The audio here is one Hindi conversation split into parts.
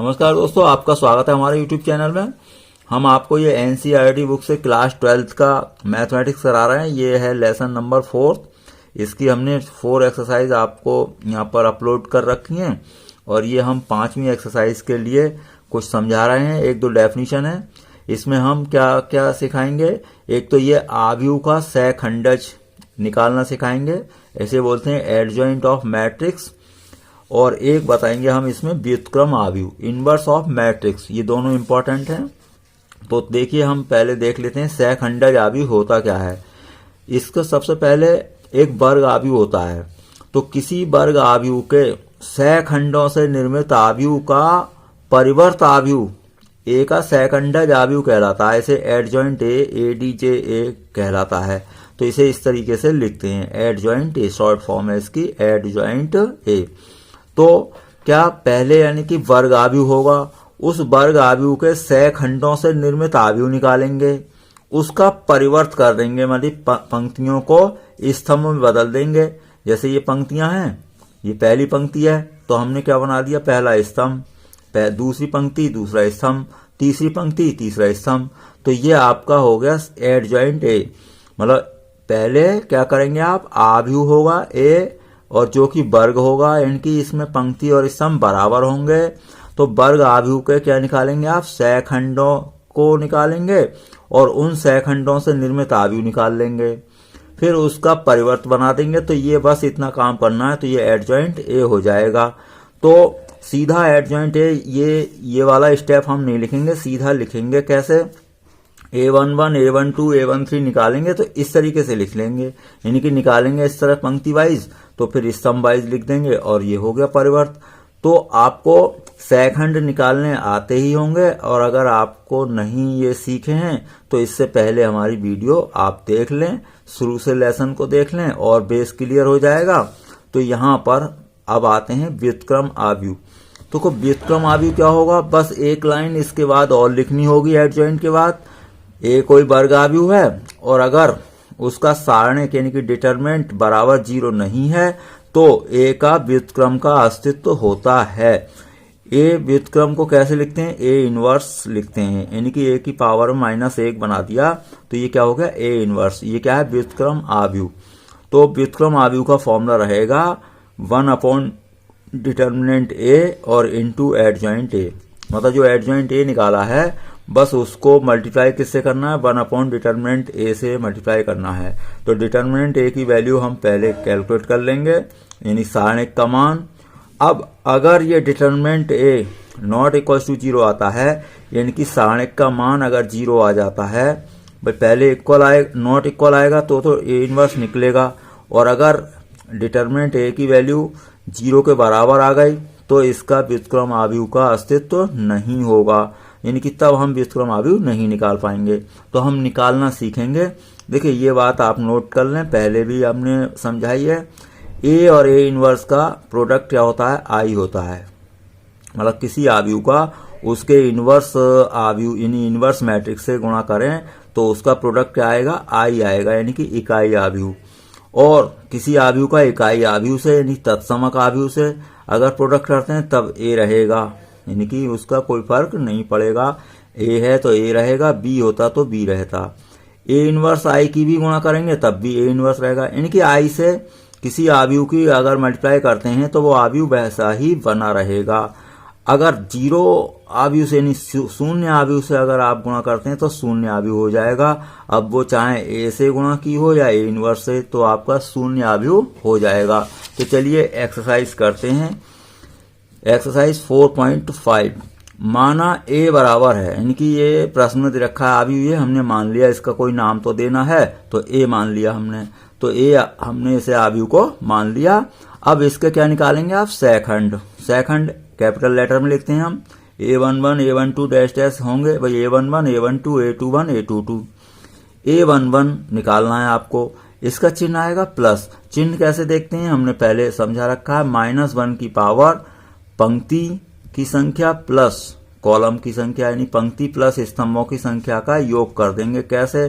नमस्कार दोस्तों, आपका स्वागत है हमारे YouTube चैनल में। हम आपको ये NCERT बुक से क्लास 12th का मैथमेटिक्स करा रहे हैं। ये है लेसन नंबर 4। इसकी हमने 4 एक्सरसाइज आपको यहाँ पर अपलोड कर रखी हैं और ये हम 5वीं एक्सरसाइज के लिए कुछ समझा रहे हैं। एक दो डेफिनेशन है, इसमें हम क्या क्या सिखाएंगे। एक तो ये आव्यूह का सहखंडज निकालना सिखाएंगे, ऐसे बोलते हैं एडजॉइंट ऑफ मैट्रिक्स। और एक बताएंगे हम इसमें व्युत्क्रम आव्यूह, इनवर्स ऑफ मैट्रिक्स। ये दोनों इंपॉर्टेंट हैं। तो देखिए, हम पहले देख लेते हैं सहखंडज आव्यूह होता क्या है। इसका सबसे पहले एक वर्ग आव्यूह होता है। तो किसी वर्ग आव्यूह के सहखंडों से निर्मित आव्यूह का परिवर्त आव्यूह ए का सहखंडज आव्यूह कहलाता है। इसे एडजॉइंट ADJ कहलाता है। तो इसे इस तरीके से लिखते हैं, एडजॉइंट ए, शॉर्ट फॉर्म है इसकी एडजॉइंट ए। तो क्या पहले यानी कि वर्ग आव्यूह होगा, उस वर्ग आव्यूह के सहखंडों से निर्मित आव्यूह निकालेंगे, उसका परिवर्त कर देंगे, मतलब पंक्तियों को स्तंभ में बदल देंगे। जैसे ये पंक्तियां हैं, ये पहली पंक्ति है तो हमने क्या बना दिया, पहला स्तंभ, दूसरी पंक्ति दूसरा स्तंभ, तीसरी पंक्ति तीसरा स्तंभ। तो ये आपका हो गया एडजॉइंट ए। मतलब पहले क्या करेंगे आप, आव्यूह होगा ए और जो कि वर्ग होगा, यानी कि इसमें पंक्ति और स्तंभ बराबर होंगे। तो वर्ग आव्यूह के क्या निकालेंगे आप, सहखंडों को निकालेंगे और उन सहखंडों से निर्मित आव्यूह निकाल लेंगे, फिर उसका परिवर्त बना देंगे। तो ये बस इतना काम करना है, तो ये एडजॉइंट ए हो जाएगा। तो सीधा एडजॉइंट ए, ये वाला स्टेप हम नहीं लिखेंगे, सीधा लिखेंगे कैसे, A11, A12, A13 निकालेंगे तो इस तरीके से लिख लेंगे, यानी कि निकालेंगे इस तरह पंक्ति वाइज, तो फिर स्तंभ वाइज लिख देंगे और ये हो गया परिवर्त। तो आपको सहखंड निकालने आते ही होंगे, और अगर आपको नहीं ये सीखे हैं तो इससे पहले हमारी वीडियो आप देख लें, शुरू से लेसन को देख लें और बेस क्लियर हो जाएगा। तो यहाँ पर अब आते हैं व्युत्क्रम आव्यूह। तो व्युत्क्रम आव्यूह क्या होगा, बस एक लाइन इसके बाद और लिखनी होगी एडजॉइंट के बाद। ए कोई वर्ग आव्यूह है और अगर उसका सारणिक यानी कि डिटरमिनेंट बराबर 0 नहीं है तो ए का व्युत्क्रम का अस्तित्व होता है। ए व्युत्क्रम को कैसे लिखते हैं, ए इनवर्स लिखते हैं, यानी कि ए की पावर -1 बना दिया तो ये क्या हो गया, ए इनवर्स। ये क्या है, व्युत्क्रम आव्यूह। तो व्युत्क्रम आव्यूह का फॉर्मूला रहेगा 1 डिटरमिनेंट ए और इनटू एडजॉइंट ए। मतलब जो एडजॉइंट ए निकाला है बस उसको मल्टीप्लाई किससे करना है, 1 डिटरमिनेंट ए से मल्टीप्लाई करना है। तो डिटरमिनेंट ए की वैल्यू हम पहले कैलकुलेट कर लेंगे, यानी सारणिक का मान। अब अगर ये determinant A not equal to 0 आता है, यानी कि सारणिक का मान अगर 0 आ जाता है, भाई पहले इक्वल आए नॉट इक्वल आएगा तो ए इनवर्स निकलेगा, और अगर डिटरमिनेंट ए की वैल्यू 0 के बराबर आ गई तो इसका व्युत्क्रम आव्यूह का अस्तित्व नहीं होगा, यानी कि तब हम व्युत्क्रम आव्यूह नहीं निकाल पाएंगे। तो हम निकालना सीखेंगे। देखिए, ये बात आप नोट कर लें, पहले भी हमने समझाई है। ए और ए इनवर्स का प्रोडक्ट क्या होता है, आई होता है। मतलब किसी आव्यूह का उसके इनवर्स आव्यूह यानी इनवर्स मैट्रिक्स से गुणा करें तो उसका प्रोडक्ट क्या आएगा, आई आएगा, यानी कि इकाई आव्यूह। और किसी आव्यूह का इकाई आव्यूह से यानी तत्समक आव्यूह से अगर प्रोडक्ट करते हैं तब ए रहेगा, यानी कि उसका कोई फर्क नहीं पड़ेगा। ए है तो ए रहेगा, बी होता तो बी रहता। ए इनवर्स आई की भी गुणा करेंगे तब भी ए इनवर्स रहेगा, यानी कि आई से किसी आव्यूह की अगर मल्टीप्लाई करते हैं तो वो आव्यूह वैसा ही बना रहेगा। अगर 0 आव्यूह से यानी 0 आव्यूह से अगर आप गुणा करते हैं तो 0 आव्यूह हो जाएगा। अब वो चाहे ए से गुणा की हो या ए इनवर्स से, तो आपका 0 आव्यूह हो जाएगा। तो चलिए एक्सरसाइज करते हैं। एक्सरसाइज 4.5, माना ए बराबर है, यानी कि ये प्रश्न में दे रखा है आव्यूह, ये हमने मान लिया, इसका कोई नाम तो देना है तो ए मान लिया हमने। तो ए हमने इसे आव्यूह को मान लिया। अब इसके क्या निकालेंगे आप, सहखंड। सहखंड कैपिटल लेटर में लिखते हैं हम, A11 A12 डैश डैश होंगे, भाई A11 A12 A21 A22। A11 निकालना है आपको, इसका चिन्ह आएगा प्लस। चिन्ह कैसे देखते हैं, हमने पहले समझा रखा है, -1 की पावर पंक्ति की संख्या प्लस कॉलम की संख्या, यानी पंक्ति प्लस स्तंभों की संख्या का योग कर देंगे। कैसे,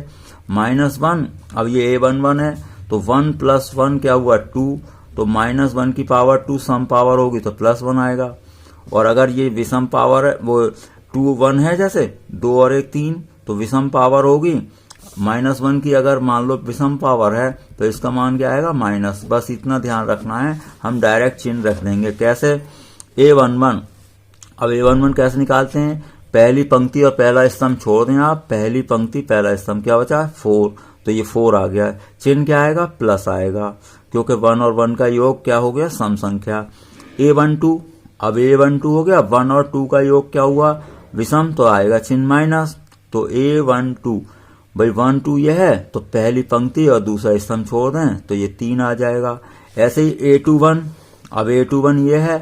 -1, अब ये A11 है तो 1 + 1 क्या हुआ, 2, तो -1 की पावर 2 सम पावर होगी तो +1 आएगा। और अगर ये विषम पावर है, वो 2 1 है, जैसे 2 और 1 3, तो विषम पावर होगी। -1 की अगर मान लो विषम पावर है तो इसका मान क्या आएगा, माइनस। बस इतना ध्यान रखना है, हम डायरेक्ट चिन्ह रख देंगे। कैसे, A11। अब A11 कैसे निकालते हैं, पहली पंक्ति और पहला स्तंभ छोड़ दें आप, पहली पंक्ति पहला स्तंभ, क्या बचा, 4, तो ये 4 आ गया। चिन्ह क्या आएगा, प्लस आएगा, क्योंकि 1 और 1 का योग क्या हो गया, सम संख्या। A12, अब A12 हो गया, 1 और 2 का योग क्या हुआ, विषम, तो आएगा चिन्ह माइनस। तो A12, भाई 1 2 ये है, तो पहली पंक्ति और दूसरा स्तंभ छोड़ दें तो ये 3 आ जाएगा। ऐसे ही A21, अब A21 ये है,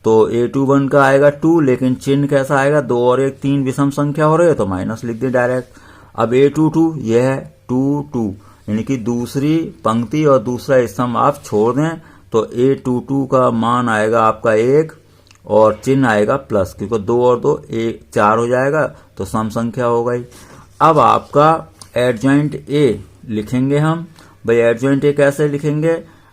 तो A21 का आएगा 2, लेकिन चिन्ह कैसा आएगा, 2 और 1 3 विषम संख्या हो रही है तो माइनस लिख दे डायरेक्ट। अब A22 ये है 2 2, यानी कि दूसरी पंक्ति और दूसरा स्तंभ आप छोड़ दें तो A22 का मान आएगा आपका 1 और चिन्ह आएगा प्लस, क्योंकि 2 और 2 4 हो जाएगा तो सम संख्या हो गई। अब आपका एडजॉइंट A लिखेंगे हम। भाई एडजॉइंट A कैसे लिखेंगे,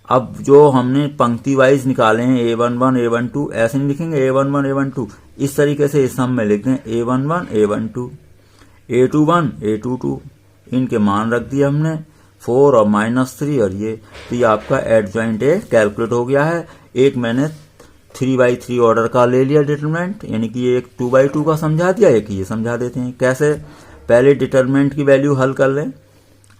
अब जो हमने पंक्ति वाइज निकाले हैं A11 A12, ऐसे नहीं लिखेंगे A11 A12, इस तरीके से स्तंभ में लिख दें A11 A12, A21 A22, इनके मान रख दिए हमने 4 और -3 और ये, तो ये आपका एडजॉइंट A कैलकुलेट हो गया है। एक मैंने 3/3 ऑर्डर का ले लिया डिटरमिनेंट, यानी कि एक 2/2 का समझा दिया, एक ये समझा देते हैं। कैसे, पहले डिटरमिनेंट की वैल्यू हल कर लें,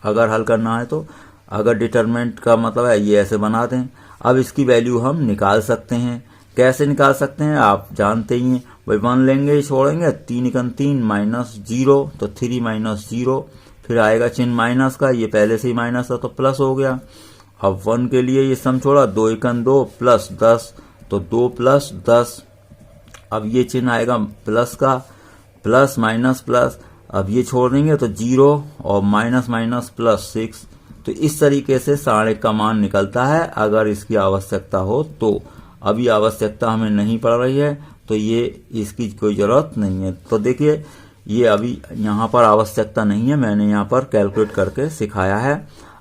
अगर हल करना है तो, अगर डिटरमिनेंट का मतलब है ये ऐसे बना दें। अब इसकी वैल्यू हम निकाल सकते हैं। कैसे निकाल सकते हैं, आप जानते ही हैं, भाई 1 लेंगे, छोड़ेंगे, 3 × 3 -0, तो 3 - 0, फिर आएगा चिन्ह माइनस का, ये पहले से ही माइनस था तो प्लस हो गया। अब 1 के लिए ये सम छोड़ा, 2 × 2 + 10, तो 2 + 10, अब ये चिन्ह आएगा प्लस का, प्लस माइनस प्लस, अब ये छोड़ देंगे तो 0 और माइनस माइनस +6, तो इस तरीके से सारणिक का मान निकलता है अगर इसकी आवश्यकता हो तो। अभी आवश्यकता हमें नहीं पड़ रही है तो ये इसकी कोई जरूरत नहीं है। तो देखिए ये अभी यहाँ पर आवश्यकता नहीं है, मैंने यहाँ पर कैलकुलेट करके सिखाया है।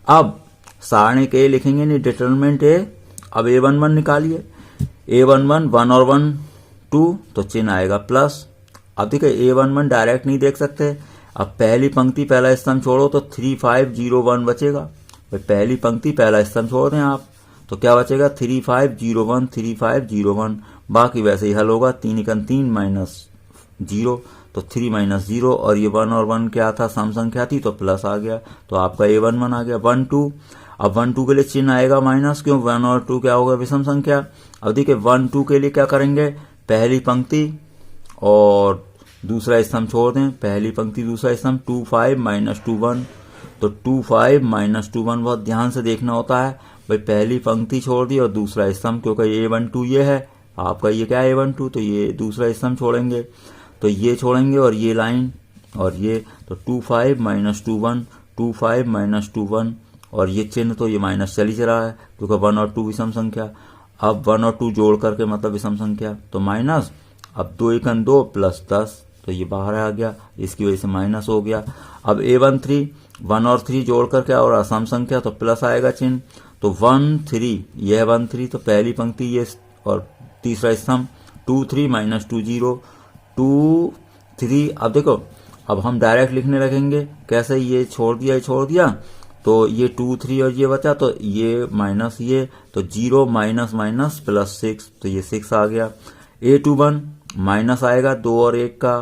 अब सारणिक A लिखेंगे, नहीं डिटरमिनेंट A। अब A11 निकालिए, A11 1 और 1 2, तो चिन्ह आएगा प्लस। अब देखिए A11 डायरेक्ट नहीं देख सकते, अब पहली पंक्ति पहला स्तंभ छोड़ो तो 3 5 0 1 बचेगा। भाई पहली पंक्ति पहला स्तंभ छोड़ दें आप तो क्या बचेगा, 3 5 0 1 3 5 0 1, बाकी वैसे ही हल होगा। 3 × 3 -0, तो 3 - 0, और ये 1 और 1 क्या था, सम संख्या थी तो प्लस आ गया, तो आपका A11 आ गया। 1 2, अब 1 2 के लिए चिन्ह आएगा माइनस, क्यों, 1 और 2 क्या होगा, विषम संख्या। अब देखिए 1 2 के लिए क्या करेंगे, पहली पंक्ति और दूसरा स्तंभ छोड़ दें, पहली पंक्ति दूसरा स्तंभ, 2 5 -2 1, तो 2 5 -2 1, बहुत ध्यान से देखना होता है। भाई पहली पंक्ति छोड़ दी और दूसरा स्तंभ, क्योंकि A12 ये है आपका, ये क्या है A12, तो ये दूसरा स्तंभ छोड़ेंगे, तो ये छोड़ेंगे और ये लाइन और ये, तो 2 5 -2 1 2 5 -2 1, और ये चिन्ह तो ये माइनस चल ही रहा है क्योंकि 1 और 2 विषम संख्या। अब 1 और 2 जोड़ करके मतलब विषम संख्या, तो माइनस, अब 2 × 2 + 10, तो ये बाहर आ गया, इसकी वजह से माइनस हो गया। अब A13 1 और 3 जोड़ कर क्या हो रहा, सम संख्या, तो प्लस आएगा चिन्ह, तो 1 3, यह 1 3, तो पहली पंक्ति ये और तीसरा स्तंभ, 2 3 -2 0 2 3। अब देखो अब हम डायरेक्ट लिखने लगेंगे, कैसे, ये छोड़ दिया, तो ये 2 3 और ये बचा, तो ये माइनस ये, तो 0 माइनस +6, तो ये 6 आ गया। A21 माइनस आएगा, 2 और 1 का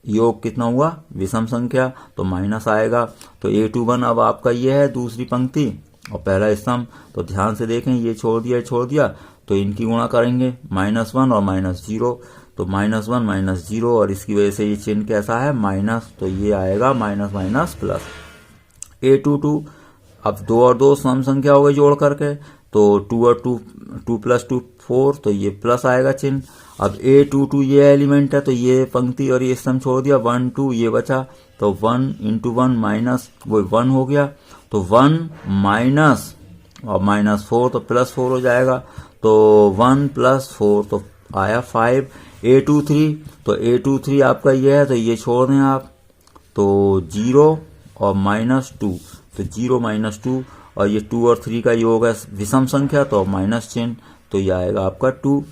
योग कितना हुआ, विषम संख्या, तो माइनस आएगा। तो A21 अब आपका ये है दूसरी पंक्ति और पहला स्तंभ, तो ध्यान से देखें, ये छोड़ दिया, तो इनकी गुणा करेंगे, -1 और -0, तो -1 -0, और इसकी वजह से ये चिन्ह कैसा है, माइनस, तो ये आएगा माइनस प्लस। A22 अब 2 और 2 सम संख्या हो गई जोड़ करके, तो 2 और 2 2 + 2 4, तो ये प्लस आएगा चिन्ह। अब A22 ये एलिमेंट है, तो ये पंक्ति और ये स्तंभ छोड़ दिया, 1 2 ये बचा, तो 1 × 1 माइनस, वो 1 हो गया, तो 1 माइनस और -4, तो +4 हो जाएगा, तो 1 + 4, तो आया 5। A23, तो A23 आपका ये है, तो ये छोड़ दें आप, तो 0 और -2, तो 0 -2, और ये 2 और 3 का योग है विषम संख्या, तो माइनस चिन्ह, तो ये आएगा आपका 2।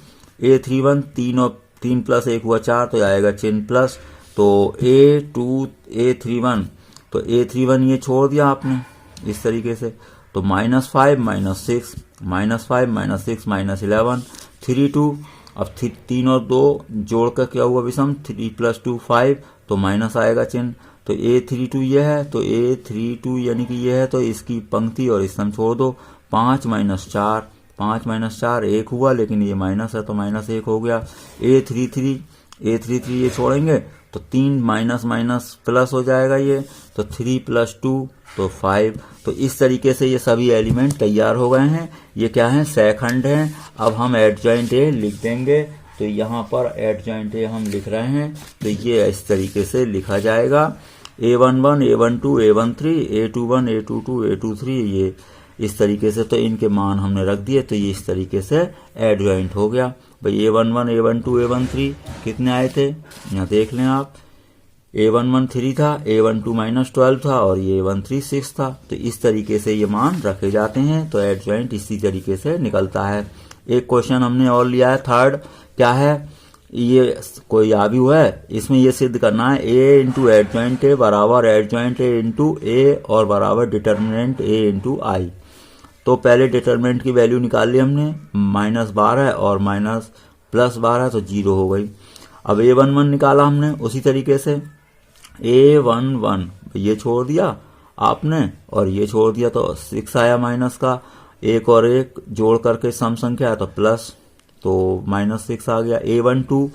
A31 तीन प्लस 1 हुआ 4, तो आएगा चिन्ह प्लस। तो A31 तो A31 ये छोड़ दिया आपने इस तरीके से, तो -5 -6 -5 -6 -11 3 2। अब 3 और 2 जोड़ कर क्या हुआ विषम, 3 + 2 5, तो माइनस आएगा चिन्ह। तो A32 ये है, तो A32 यानी कि ये है, तो इसकी पंक्ति और स्तंभ छोड़ दो। 5 - 4 5 - 4 1 हुआ, लेकिन ये माइनस है तो -1 हो गया। A33 ये छोड़ेंगे तो 3 माइनस माइनस प्लस हो जाएगा ये, तो 3 + 2 तो 5। तो इस तरीके से ये सभी एलिमेंट तैयार हो गए हैं। ये क्या है, सेकंड हैं। अब हम एडजॉइंट ए लिख देंगे, तो यहाँ पर एडजॉइंट ए हम लिख रहे हैं, तो ये इस तरीके से लिखा जाएगा। A11 A12 A13 A21 A22 A23 ये इस तरीके से, तो इनके मान हमने रख दिए, तो ये इस तरीके से एडजॉइंट हो गया। भाई A11 A12 A13 कितने आए थे, यहाँ देख लें आप। A11 3 था, A12 -12 था, और ये A13 6 था। तो इस तरीके से ये मान रखे जाते हैं, तो एडजॉइंट इसी तरीके से निकलता है। एक क्वेश्चन हमने और लिया है, थर्ड क्या है, ये कोई आव्यूह है, इसमें ये सिद्ध करना है A × एडजॉइंट ए बराबर एडजॉइंट ए × A और बराबर डिटर्मिनेंट A × I। तो पहले डिटर्मिनेंट की वैल्यू निकाल ली हमने, -12 और +12, तो 0 हो गई। अब A11 निकाला हमने उसी तरीके से, A11 ये छोड़ दिया आपने और ये छोड़ दिया, तो 6 आया माइनस का, 1 और 1 जोड़ करके सम संख्या तो प्लस, तो -6 आ गया। A12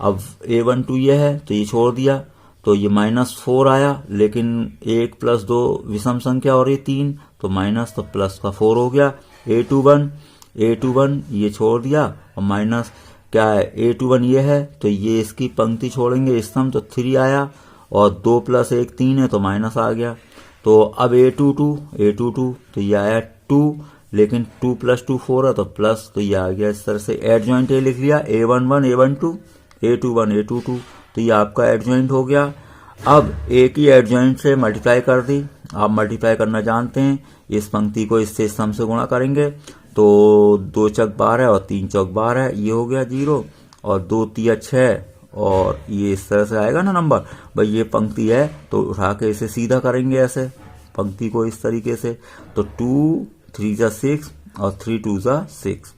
अब A12 ये है, तो ये छोड़ दिया, तो ये -4 आया, लेकिन 1 + 2 विषम संख्या और ये 3, तो माइनस तो प्लस का 4 हो गया। A21 ये छोड़ दिया, और माइनस क्या है, A21 ये है, तो ये इसकी पंक्ति छोड़ेंगे स्तंभ, तो 3 आया, और 2 + 1 3 है, तो माइनस आ गया। तो अब A22 तो ये आया 2, लेकिन 2 + 2 4 है, तो प्लस, तो ये आ गया। इस तरह से एडजॉइंट ए लिख लिया, A11 A12 A21 A22, तो ये आपका एडजॉइंट हो गया। अब एक ही एडजॉइंट से मल्टीप्लाई कर दी, आप मल्टीप्लाई करना जानते हैं, इस पंक्ति को इससे स्तंभ से गुणा करेंगे, तो 2 × 4 12 और 3 × 4 12, ये हो गया 0, और 2 × 3 = 6, और ये इस तरह से आएगा ना नंबर। भाई ये पंक्ति है, तो उठा के इसे सीधा करेंगे ऐसे पंक्ति को इस तरीके से, तो 2 3 × 6 और 3 2 × 6।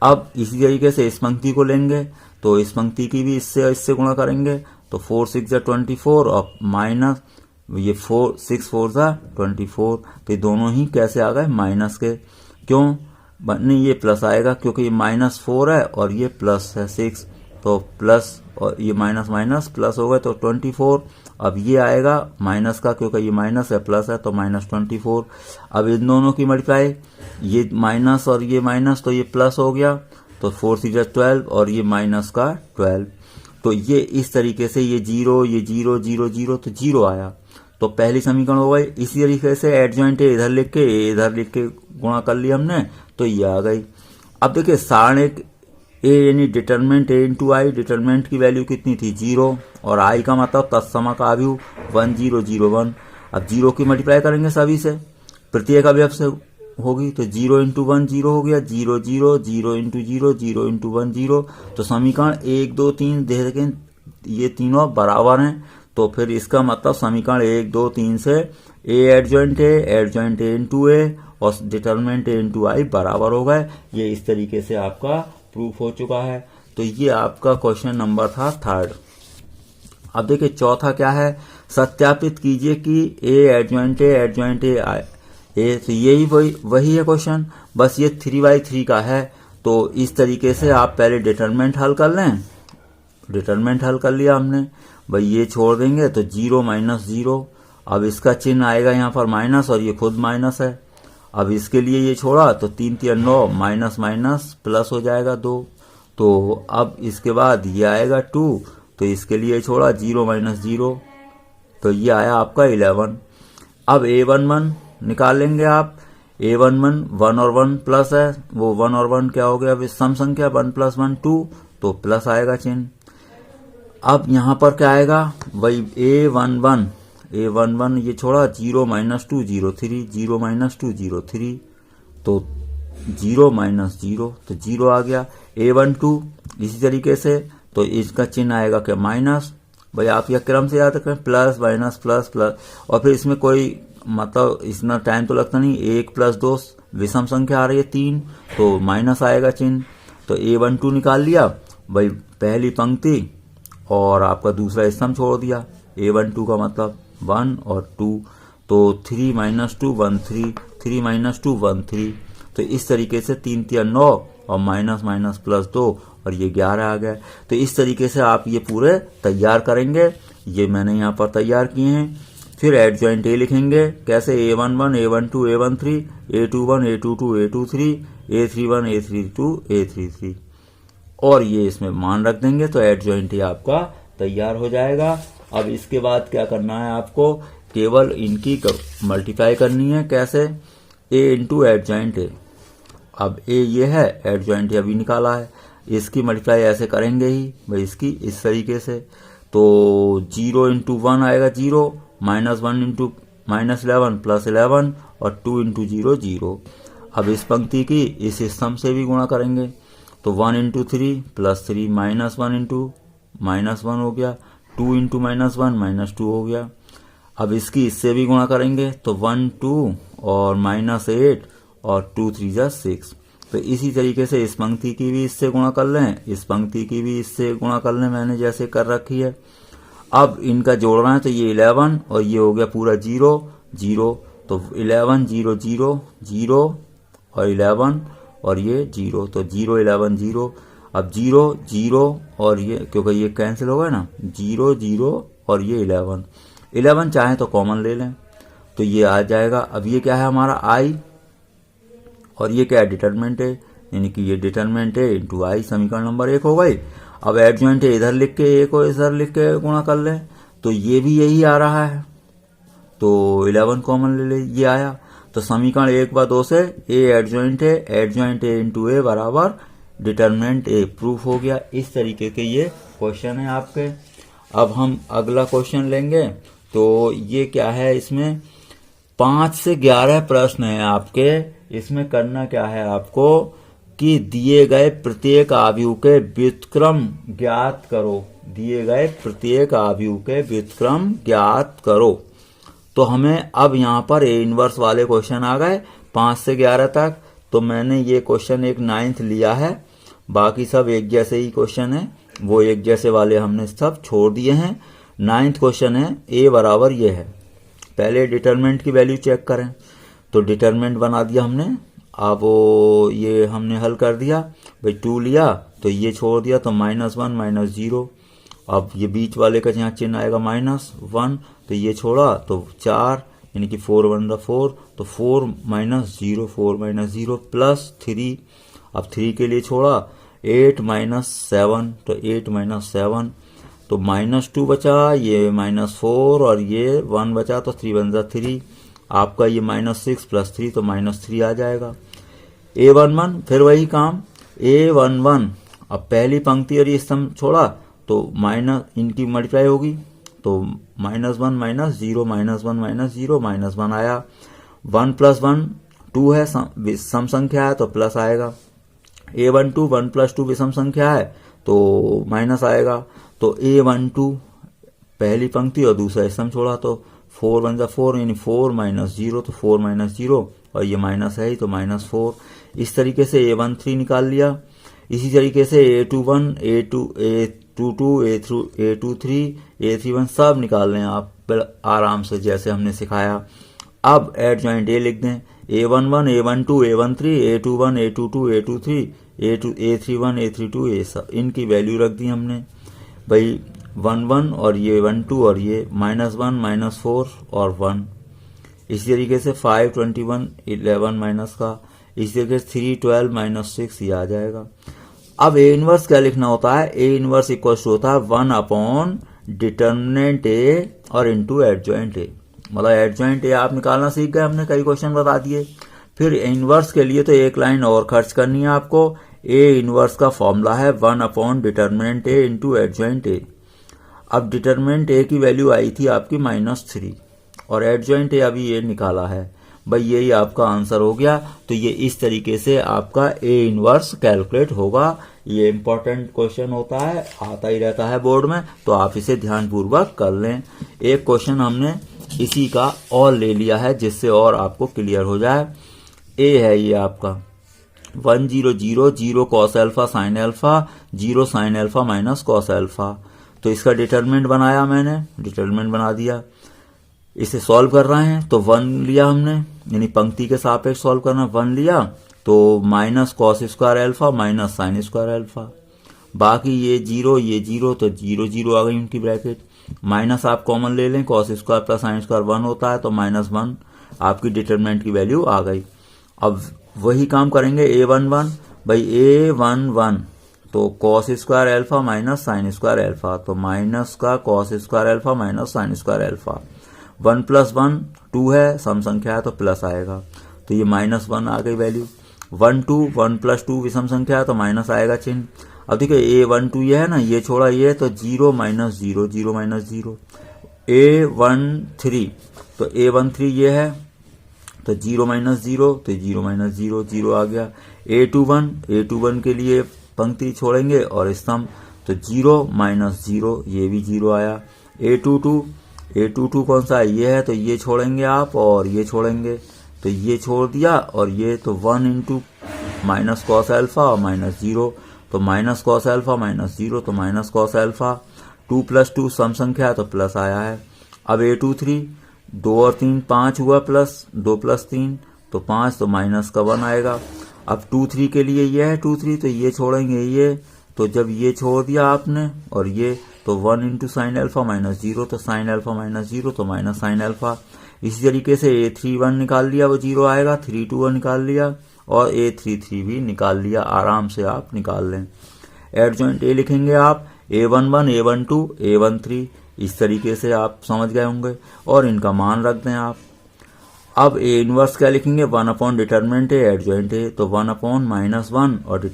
अब इसी तरीके से इस पंक्ति को लेंगे, तो इस पंक्ति की भी इससे गुणा करेंगे, तो 4 6 × 24 और माइनस ये 6 4 × 24, तो ये दोनों ही कैसे आ गए, माइनस के। क्यों, नहीं ये प्लस आएगा, क्योंकि ये -4 है और ये प्लस है 6, तो प्लस और ये माइनस माइनस प्लस हो गए, तो 24। अब ये आएगा माइनस का, क्योंकि ये माइनस है प्लस है, तो -24। अब इन दोनों की मल्टीप्लाई, ये माइनस और ये माइनस, तो ये प्लस हो गया, तो 4 3 × 12 और ये माइनस का 12। तो ये इस तरीके से ये 0 ये 0 0 0, तो 0 आया, तो पहली समीकरण हो गई। इसी तरीके से एडजॉइंट ए इधर लिख के गुणा कर लिया हमने, तो ये आ गई। अब देखिए सारणिक ए यानी डिटरमिनेंट A × I, डिटरमिनेंट की वैल्यू कितनी थी, 0, और I का मतलब तत्सम का अवयव 1 0 0 1। अब 0 की मल्टीप्लाई करेंगे सभी से, प्रत्येक अवयव से होगी, तो 0 × 1 0 हो गया, 0 0 0 × 0 0 × 1 0। तो समीकरण 1 2 3 देखें, ये तीनों बराबर हैं, तो फिर इसका मतलब समीकरण 1 2 3 से A एडजॉइंट A × A और डिटरमिनेंट A × I बराबर हो गए। ये इस तरीके से आपका प्रूफ हो चुका है। तो ये आपका क्वेश्चन नंबर था थर्ड। अब देखिए चौथा क्या है, सत्यापित कीजिए कि A एडजॉइंट A तो यही वही है क्वेश्चन, बस ये 3/3 का है। तो इस तरीके से आप पहले डिटरमिनेंट हल कर लें, डिटरमिनेंट हल कर लिया हमने, भाई ये छोड़ देंगे तो 0 - 0। अब इसका चिन्ह आएगा यहाँ पर माइनस, और ये खुद माइनस है। अब इसके लिए ये छोड़ा, तो 3 3 9 माइनस माइनस प्लस हो जाएगा 2। तो अब इसके बाद ये आएगा 2, तो इसके लिए छोड़ा 0 - 0, तो ये आया आपका 11। अब A11 निकाल लेंगे आप, A11 1 और 1 प्लस है, वो 1 और 1 क्या हो गया, विषम संख्या 1 + 1 2, तो प्लस आएगा चिन्ह। अब यहाँ पर क्या आएगा, वही A11 ये छोड़ा 0 - 2 0 3, 0 - 2 0 3, तो 0 - 0, तो 0 आ गया। A12 इसी तरीके से तो इसका चिन्ह आएगा क्या माइनस, भाई आप यह क्रम से याद रखें, प्लस माइनस प्लस प्लस, और फिर इसमें कोई मतलब इतना टाइम तो लगता नहीं, 1 + 2 विषम संख्या आ रही है 3, तो माइनस आएगा चिन्ह। तो A12 निकाल लिया भाई पहली पंक्ति और आपका दूसरा स्तंभ छोड़ दिया, A12 का मतलब 1 और 2, तो 3 - 2 1 3, 3 - 2 1 3, तो इस तरीके से 3 × 9 और माइनस माइनस प्लस 2 और ये 11 आ गया। तो इस तरीके से आप ये पूरे तैयार करेंगे, ये मैंने यहाँ पर तैयार किए हैं। फिर एडजॉइंट ए लिखेंगे कैसे, A11 A12 A13 A21 A22 A23 A31 A32 A33, और ये इसमें मान रख देंगे तो एडजॉइंट ए आपका तैयार हो जाएगा। अब इसके बाद क्या करना है आपको, केवल इनकी मल्टीप्लाई करनी है, कैसे, A × एडजॉइंट ए। अब ए ये है, एडजॉइंट ए अभी निकाला है, इसकी मल्टीप्लाई ऐसे करेंगे ही भाई इसकी इस तरीके से, तो 0 × 1 आएगा 0, -1 × -11 + 11 और 2 × 0 0। अब इस पंक्ति की इस स्तंभ से भी गुणा करेंगे, तो 1 × 3 + 3 -1 × -1 हो गया, 2 × -1 -2 हो गया। अब इसकी इससे भी गुणा करेंगे, तो 1 2 और -8 और 2 3 6। तो इसी तरीके से इस पंक्ति की भी इससे गुणा कर लें, इस पंक्ति की भी इससे गुणा कर लें, मैंने जैसे कर रखी है। अब इनका जोड़ना है, तो ये 11 और ये हो गया पूरा 0 0, तो 11 0 0 0 और 11 और ये 0, तो 0 11 0। अब 0 0 और ये क्योंकि ये कैंसिल हो गया ना, 0 0 और ये 11 चाहे तो कॉमन ले लें, तो ये आ जाएगा। अब ये क्या है हमारा i, और ये क्या है डिटरमिनेंट है, यानी कि ये डिटरमिनेंट है × i, समीकरण नंबर 1 हो गई। अब एडजॉइंट है इधर लिख के, a को इधर लिख के गुणा कर लें, तो ये भी यही आ रहा है, तो 11 कॉमन ले ले, ये आया। तो समीकरण 1 व 2 से a एडजॉइंट है × a बराबर डिटरमिनेंट a प्रूफ हो गया। इस तरीके के ये क्वेश्चन है आपके। अब हम अगला क्वेश्चन लेंगे, तो ये क्या है, इसमें 5 से 11 प्रश्न है आपके। इसमें करना क्या है आपको कि दिए गए प्रत्येक आव्यूह के व्युत्क्रम ज्ञात करो, दिए गए प्रत्येक आव्यूह के व्युत्क्रम ज्ञात करो। तो हमें अब यहाँ पर ए इनवर्स वाले क्वेश्चन आ गए 5 से 11 तक, तो मैंने ये क्वेश्चन एक 9th लिया है, बाकी सब एक जैसे ही क्वेश्चन है, वो एक जैसे वाले हमने सब छोड़ दिए हैं। 9th क्वेश्चन है, ए बराबर ये है। पहले डिटरमिनेंट की वैल्यू चेक करें, तो डिटरमिनेंट बना दिया हमने। अब ये हमने हल कर दिया भाई, 2 लिया तो ये छोड़ दिया, तो -1 -0। अब ये बीच वाले का यहाँ चिन्ह आएगा -1, तो ये छोड़ा तो 4, यानी कि 4 1 4, तो 4 - 0 4 - 0 +3। अब 3 के लिए छोड़ा, 8 - 7, तो 8 - 7, तो -2 बचा, ये -4 और ये 1 बचा, तो 3 1 3। आपका ये -6 + 3, तो -3 आ जाएगा। A11 फिर वही काम, A11 अब पहली पंक्ति और ये स्तंभ छोड़ा, तो माइनस इनकी मल्टीप्लाई होगी, तो -1 - 0 -1 - 0 -1 आया। 1 + 1 2 है, सम संख्या है तो प्लस आएगा। A12 1 + 2 विषम संख्या है तो माइनस आएगा। तो A12 पहली पंक्ति और दूसरा स्तंभ छोड़ा, तो 4 1 4, यानी 4 - 0, तो 4 - 0 और ये माइनस है ही, तो -4। इस तरीके से A13 निकाल लिया। इसी तरीके से A21 A22 A23 A31 सब निकाल लें आप आराम से, जैसे हमने सिखाया। अब एडजॉइंट ए लिख दें, A11 A12 A13 A21 A22 A23 A31 A32 ये सब इनकी वैल्यू रख दी हमने भाई, 1 1 और ये 1 2 और ये -1 -4 और 1। इसी तरीके से 5 21 11 माइनस का, इसी तरीके से 3 12 -6 ये आ जाएगा। अब ए इनवर्स क्या लिखना होता है, ए इनवर्स इक्वल होता है 1 डिटरमिनेंट ए और इंटू एडजॉइंट ए। मतलब एडजॉइंट ए आप निकालना सीख गए, हमने कई क्वेश्चन बता दिए। फिर इनवर्स के लिए तो एक लाइन और खर्च करनी है आपको। ए इनवर्स का फॉर्मूला है 1 determinant A into adjoint A. अब डिटरमिनेंट ए की वैल्यू आई थी आपकी -3 और एडजॉइंट ए अभी ये निकाला है भाई यही आपका आंसर हो गया। तो ये इस तरीके से आपका ए इनवर्स कैलकुलेट होगा। ये इंपॉर्टेंट क्वेश्चन होता है, आता ही रहता है बोर्ड में, तो आप इसे ध्यानपूर्वक कर लें। एक क्वेश्चन हमने इसी का और ले लिया है जिससे और आपको क्लियर हो जाए। ए है ये आपका 1 0 0 0 cos alpha sine alpha 0 sine alpha minus cos alpha. तो इसका डिटरमिनेंट बनाया मैंने, डिटरमिनेंट बना दिया। इसे सॉल्व कर रहे हैं तो 1 लिया हमने, यानी पंक्ति के सापेक्ष सॉल्व करना, 1 लिया तो minus cos square alpha minus sine square alpha. बाकी ये 0 तो 0 0 आ गई उनकी ब्रैकेट। माइनस आप कॉमन ले लें, cos square plus sine square 1 होता है, तो -1 आपकी डिटरमिनेंट की वैल्यू आ गई। अब वही काम करेंगे A11, भाई A11 तो cos square alpha minus sine square alpha, तो माइनस का cos square alpha minus sine square alpha. 1 + 1 2 है, सम संख्या है तो प्लस आएगा, तो ये -1 आ गई वैल्यू। 1 2 1 + 2 विषम संख्या है तो माइनस आएगा चिन्ह। अब देखिए A12 ये है ना, ये छोड़ा ये, तो 0 - 0 0 - 0। A13 तो A13 ये है तो 0 - 0 तो 0 - 0 0 आ गया। A21 के लिए पंक्ति छोड़ेंगे और स्तंभ, तो 0 - 0 ये भी 0 आया। A22 कौन सा है, ये है, तो ये छोड़ेंगे आप और ये छोड़ेंगे, तो ये छोड़ दिया और ये, तो 1 × माइनस कॉस एल्फा और -0, तो माइनस कॉस एल्फा माइनस 0 तो माइनस कॉस एल्फा। 2 + 2 सम संख्या है तो प्लस आया है। अब A23 2 और 3 5 हुआ, प्लस 2 + 3 तो 5, तो माइनस का 1 आएगा। अब 23 के लिए ये है 23, तो ये छोड़ेंगे ये, तो जब ये छोड़ दिया आपने और ये, तो 1 × साइन एल्फा -0 तो साइन एल्फा -0 तो माइनस साइन एल्फा। इसी तरीके से A31 निकाल लिया, वो 0 आएगा। 321 निकाल लिया और A33 भी निकाल लिया, आराम से आप निकाल लें। एडजॉइंट ए लिखेंगे आप, A11 A12 A13, इस तरीके से आप समझ गए होंगे और इनका मान रख दें आप। अब ए इनवर्स क्या लिखेंगे, 1 डिटरमिनेंट है, एडजॉइंट है, तो 1/-1 और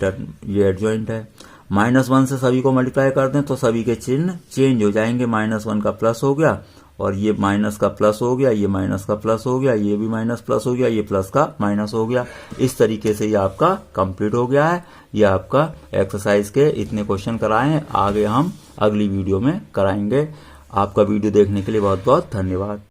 ये एडजॉइंट है। -1 से सभी को मल्टीप्लाई कर दें तो सभी के चिन्ह चेंज हो जाएंगे। -1 का प्लस हो गया और ये माइनस का प्लस हो गया, ये माइनस का प्लस हो गया, ये भी माइनस प्लस हो गया, ये प्लस का माइनस हो गया। इस तरीके से ये आपका कंप्लीट हो गया है। ये आपका एक्सरसाइज के इतने क्वेश्चन कराए हैं, आगे हम अगली वीडियो में कराएंगे। आपका वीडियो देखने के लिए बहुत बहुत धन्यवाद।